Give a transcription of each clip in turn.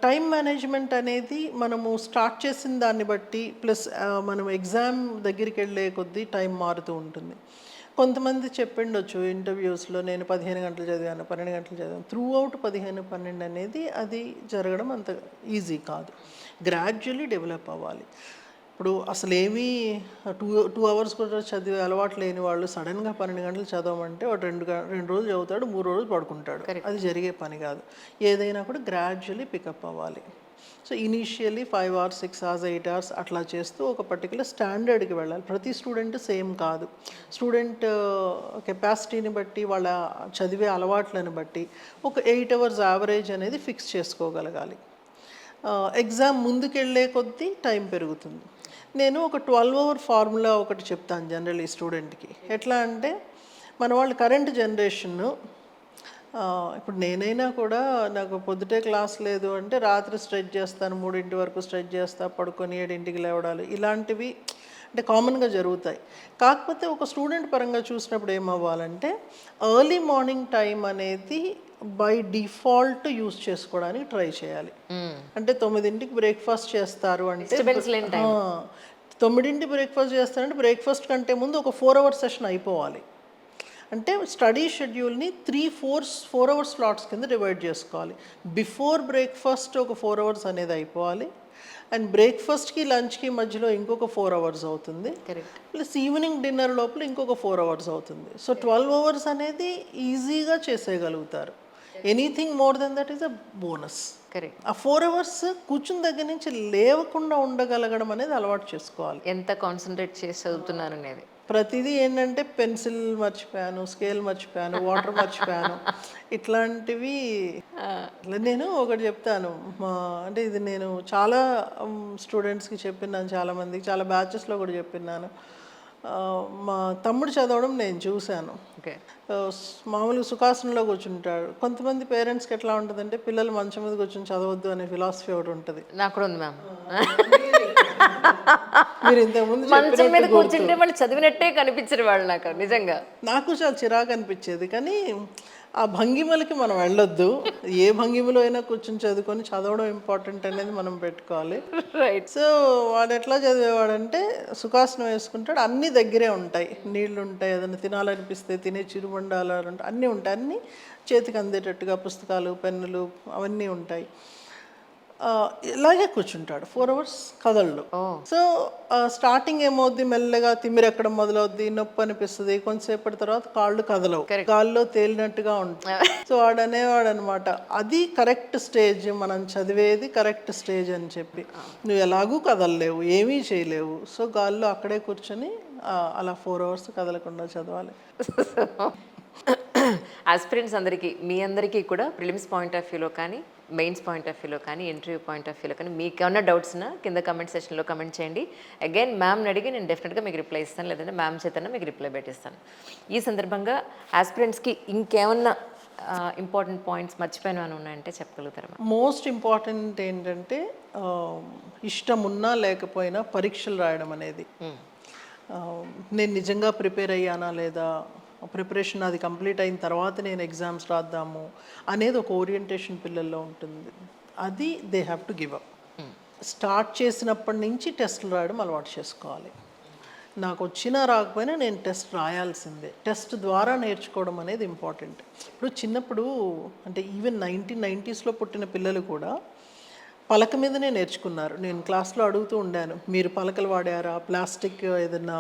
Time management అనేది మనము start చేసిన దాన్ని బట్టి ప్లస్ మనం ఎగ్జామ్ దగ్గరికి వెళ్ళే కొద్దీ టైం మారుతూ ఉంటుంది. కొంతమంది చెప్పిండొచ్చు ఇంటర్వ్యూస్లో, నేను 15 గంటలు చదివాను, 12 గంటలు చదివాను. త్రూ అవుట్ 15, 12 అనేది అది జరగడం అంత ఈజీ కాదు. గ్రాడ్యువల్లీ డెవలప్ అవ్వాలి. ఇప్పుడు అసలు ఏమీ 2 అవర్స్ కూడా చదివే అలవాటు లేని వాళ్ళు సడన్గా 12 గంటలు చదవమంటే వాడు 2 రోజులు చదువుతాడు, 3 రోజులు పడుకుంటాడు. అది జరిగే పని కాదు. ఏదైనా కూడా గ్రాడ్యువల్లీ పికప్ అవ్వాలి. So initially 5 hours, 6 hours, 8 hours అట్లా చేస్తూ ఒక పర్టికులర్ స్టాండర్డ్కి వెళ్ళాలి. ప్రతి స్టూడెంట్ సేమ్ కాదు. స్టూడెంట్ కెపాసిటీని బట్టి, వాళ్ళ చదివే అలవాట్లను బట్టి ఒక 8 అవర్స్ యావరేజ్ అనేది ఫిక్స్ చేసుకోగలగాలి. ఎగ్జామ్ ముందుకెళ్ళే కొద్దీ టైం పెరుగుతుంది. నేను ఒక 12 అవర్ ఫార్ములా ఒకటి చెప్తాను జనరల్లీ స్టూడెంట్కి. ఎట్లా అంటే మన వాళ్ళు కరెంట్ జనరేషన్ను, ఇప్పుడు నేనైనా కూడా నాకు పొద్దుటే క్లాస్ లేదు అంటే రాత్రి స్ట్రెచ్ చేస్తాను, 3 వరకు స్ట్రెచ్ చేస్తా, పడుకొని 7కి లేవడాలు, ఇలాంటివి అంటే కామన్గా జరుగుతాయి. కాకపోతే ఒక స్టూడెంట్ పరంగా చూసినప్పుడు ఏమవ్వాలంటే ఎర్లీ మార్నింగ్ టైం అనేది బై డిఫాల్ట్ యూస్ చేసుకోవడానికి ట్రై చేయాలి. అంటే 9కి బ్రేక్ఫాస్ట్ చేస్తారు అంటే 9కి బ్రేక్ఫాస్ట్ చేస్తారంటే బ్రేక్ఫాస్ట్ కంటే ముందు ఒక 4 అవర్స్ సెషన్ అయిపోవాలి. అంటే స్టడీ షెడ్యూల్ని 4 అవర్స్ స్లాట్స్ కింద డివైడ్ చేసుకోవాలి. బిఫోర్ బ్రేక్ఫాస్ట్ ఒక 4 అవర్స్ అనేది అయిపోవాలి, అండ్ బ్రేక్ఫాస్ట్కి లంచ్కి మధ్యలో ఇంకొక 4 అవర్స్ అవుతుంది, ప్లస్ ఈవినింగ్ డిన్నర్ లోపల ఇంకొక 4 అవర్స్ అవుతుంది. సో 12 అవర్స్ అనేది ఈజీగా చేసేయగలుగుతారు. Anything more than that is a bonus. ఆ 4 అవర్స్ కూర్చుని దగ్గర నుంచి లేవకుండా ఉండగలగడం అనేది అలవాటు చేసుకోవాలి. ఎంత కాన్సన్ట్రేట్ చేసి చదువుతున్నారు అనేది. ప్రతిదీ ఏంటంటే పెన్సిల్ మర్చిపోయాను, స్కేల్ మర్చిపోయాను, వాటర్ మర్చిపోయాను, ఇట్లాంటివి. నేను ఒకటి చెప్తాను, అంటే ఇది నేను చాలా స్టూడెంట్స్కి చెప్పినాను, చాలామందికి, చాలా బ్యాచెస్లో కూడా చెప్పినాను. మా తమ్ముడు చదవడం నేను చూశాను. మామూలుగా సుఖాసనంలో కూర్చుంటాడు. కొంతమంది పేరెంట్స్కి ఎట్లా ఉంటుందంటే పిల్లలు మంచం మీద కూర్చొని చదవద్దు అనే ఫిలాసఫీ ఒకటి ఉంటుంది. నాకు కూడా ఉంది మ్యామ్. మీరు ఇంతకుముందు మంచం మీద కూర్చుంటే వాళ్ళు చదివినట్టే కనిపించరు వాళ్ళు. నాకు చాలా చిరాకు అనిపించేది. కానీ ఆ భంగిమలకి మనం వెళ్ళొద్దు. ఏ భంగిమలో అయినా కూర్చొని చదువుకొని చదవడం ఇంపార్టెంట్ అనేది మనం పెట్టుకోవాలి. రైట్. సో వాడు ఎట్లా చదివేవాడంటే సుఖాసనం వేసుకుంటాడు, అన్నీ దగ్గరే ఉంటాయి, నీళ్లు ఉంటాయి, ఏదైనా తినాలనిపిస్తే తినే చిరుబండాలు ఉంటాయి, అన్నీ ఉంటాయి, అన్నీ చేతికి అందేటట్టుగా పుస్తకాలు, పెన్నులు అవన్నీ ఉంటాయి. ఇలాగే కూర్చుంటాడు 4 అవర్స్ కదలడు. సో స్టార్టింగ్ ఏమవుద్ది, మెల్లగా తిమ్మిరెక్కడం మొదలవుద్ది, నొప్పి అనిపిస్తుంది, కొంతసేపటి తర్వాత కాళ్ళు కదలవు, కాళ్ళలో తేలినట్టుగా ఉంటుంది. సో వాడు అనేవాడు అనమాట, అది కరెక్ట్ స్టేజ్, మనం చదివేది కరెక్ట్ స్టేజ్ అని చెప్పి. నువ్వు ఎలాగూ కదలలేవు, ఏమీ చేయలేవు, సో గాల్లో అక్కడే కూర్చొని అలా 4 అవర్స్ కదలకుండా చదవాలి. ఆస్పిరెంట్స్ అందరికీ, మీ అందరికీ కూడా ప్రిలిమ్స్ పాయింట్ ఆఫ్ వ్యూలో కానీ, మెయిన్స్ పాయింట్ ఆఫ్ వ్యూలో కానీ, ఇంటర్వ్యూ పాయింట్ ఆఫ్ వ్యూలో కానీ మీకు ఏమన్నా డౌట్స్ ఉన్నా కింద కమెంట్ సెక్షన్లో కమెంట్ చేయండి. అగైన్ మ్యామ్ని అడిగి నేను డెఫినెట్గా మీకు రిప్లై ఇస్తాను, లేదంటే మ్యామ్ చేతన్నా మీకు రిప్లై పెట్టిస్తాను. ఈ సందర్భంగా ఆస్పిరెంట్స్కి ఇంకేమన్నా ఇంపార్టెంట్ పాయింట్స్ మర్చిపోయిన అని ఉన్నాయంటే చెప్పగలుగుతారా? మోస్ట్ ఇంపార్టెంట్ ఏంటంటే ఇష్టం ఉన్నా లేకపోయినా పరీక్షలు రాయడం అనేది. నేను నిజంగా ప్రిపేర్ అయ్యానా లేదా, ప్రిపరేషన్ అది కంప్లీట్ అయిన తర్వాత నేను ఎగ్జామ్స్ రాద్దాము అనేది ఒక ఓరియంటేషన్ పిల్లల్లో ఉంటుంది. అది they have to give up. Start చేసినప్పటి నుంచి టెస్టులు రాయడం అలవాటు చేసుకోవాలి. నాకు వచ్చినా రాకపోయినా నేను టెస్ట్ రాయాల్సిందే. టెస్ట్ ద్వారా నేర్చుకోవడం అనేది ఇంపార్టెంట్. ఇప్పుడు చిన్నప్పుడు అంటే ఈవెన్ 1990s పుట్టిన పిల్లలు కూడా పలక మీదనే నేర్చుకున్నారు. నేను క్లాస్లో అడుగుతూ ఉండాను, మీరు పలకలు వాడారా, ప్లాస్టిక్ ఏదన్నా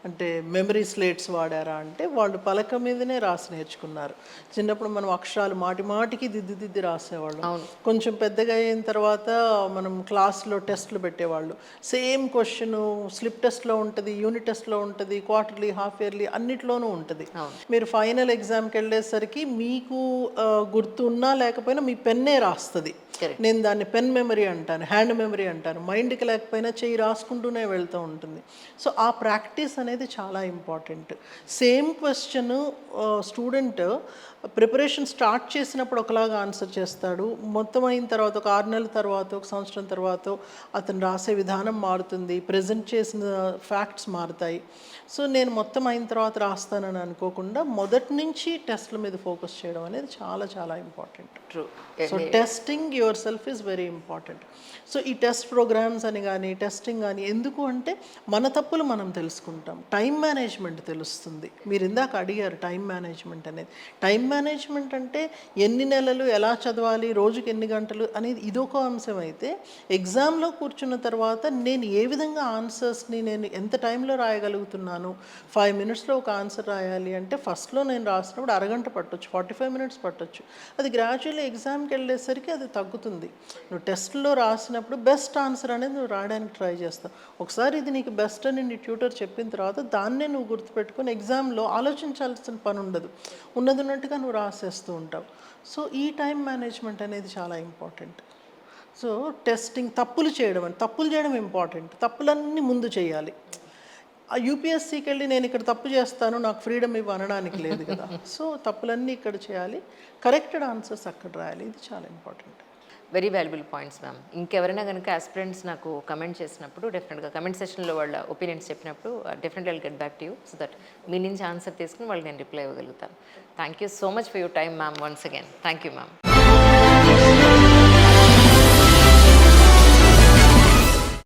అంటే మెమరీ స్లేట్స్ వాడారా అంటే వాళ్ళు పలక మీదనే రాసి నేర్చుకున్నారు. చిన్నప్పుడు మనం అక్షరాలు మాటికి దిద్ది రాసేవాళ్ళు. కొంచెం పెద్దగా అయిన తర్వాత మనం క్లాస్లో టెస్ట్లు పెట్టేవాళ్ళు. సేమ్ క్వశ్చన్ స్లిప్ టెస్ట్లో ఉంటుంది, యూనిట్ టెస్ట్లో ఉంటుంది, క్వార్టర్లీ, హాఫ్ ఇయర్లీ అన్నిట్లోనూ ఉంటుంది. మీరు ఫైనల్ ఎగ్జామ్కి వెళ్ళేసరికి మీకు గుర్తున్నా లేకపోయినా మీ పెన్నే రాస్తుంది. నేను దాన్ని పెన్ మెమరీ అంటాను, హ్యాండ్ మెమరీ అంటాను. మైండ్కి లేకపోయినా చెయ్యి రాసుకుంటూనే వెళ్తూ ఉంటుంది. సో ఆ ప్రాక్టీస్ అనేది చాలా important. Same question student preparation start చేసినప్పుడు ఒకలాగా ఆన్సర్ చేస్తాడు, మొత్తం అయిన తర్వాత ఒక 6 నెలల తర్వాత, ఒక సంవత్సరం తర్వాత అతను రాసే విధానం మారుతుంది, ప్రజెంట్ చేసిన ఫ్యాక్ట్స్ మారుతాయి. సో నేను మొత్తం అయిన తర్వాత రాస్తానని అనుకోకుండా మొదటి నుంచి టెస్ట్ల మీద ఫోకస్ చేయడం అనేది చాలా చాలా important. True. So testing your self is very important. So ఈ టెస్ట్ ప్రోగ్రామ్స్ అని కానీ టెస్టింగ్ కానీ ఎందుకు అంటే మన తప్పులు మనం తెలుసుకుంటాం, టైం మేనేజ్మెంట్ తెలుస్తుంది. మీరు ఇందాక అడిగారు టైం మేనేజ్మెంట్ అనేది. టైం మేనేజ్మెంట్ అంటే ఎన్ని నెలలు ఎలా చదవాలి, రోజుకి ఎన్ని గంటలు అనేది ఇదొక అంశం అయితే, ఎగ్జామ్లో కూర్చున్న తర్వాత నేను ఏ విధంగా ఆన్సర్స్ని నేను ఎంత టైంలో రాయగలుగుతున్నాను. 5 మినిట్స్లో ఒక ఆన్సర్ రాయాలి అంటే ఫస్ట్లో నేను రాసినప్పుడు అరగంట పట్టొచ్చు, 45 మినిట్స్ పట్టొచ్చు. అది గ్రాడ్యువల్లీ ఎగ్జామ్కి వెళ్ళేసరికి అది తగ్గుతుంది. నువ్వు టెస్ట్లో రాసినప్పుడు బెస్ట్ ఆన్సర్ అనేది నువ్వు రాయడానికి ట్రై చేస్తావు. ఒకసారి ఇది నీకు బెస్ట్ అని నీ ట్యూటర్ చెప్పిన తర్వాత దాన్నే నువ్వు గుర్తుపెట్టుకొని ఎగ్జామ్లో ఆలోచించాల్సిన పని ఉండదు, ఉన్నది ఉన్నట్టుగా నువ్వు రాసేస్తూ ఉంటావు. సో ఈ టైం మేనేజ్మెంట్ అనేది చాలా ఇంపార్టెంట్. సో టెస్టింగ్, తప్పులు చేయడం ఇంపార్టెంట్. తప్పులన్నీ ముందు చేయాలి. ఆ యూపీఎస్సీకి వెళ్ళి నేను ఇక్కడ తప్పు చేస్తాను నాకు ఫ్రీడమ్ ఇవ్వ అనడానికి లేదు కదా. సో తప్పులన్నీ ఇక్కడ చేయాలి, కరెక్టెడ్ ఆన్సర్స్ అక్కడ రాయాలి. ఇది చాలా important. Very valuable points ma'am. ఇంకెవరైనా కనుక ఆస్పిరెంట్స్ నాకు కమెంట్ చేసినప్పుడు డెఫినెట్గా కమెంట్ సెషన్లో వాళ్ళ ఒపీనియన్స్ చెప్పినప్పుడు డెఫినెట్గా I'll get back to you so that మీ నుంచి ఆన్సర్ తీసుకుని వాళ్ళకి నేను రిప్లై ఇవ్వగలుగుతాను. Thank you so much for your time ma'am once again. Thank you ma'am.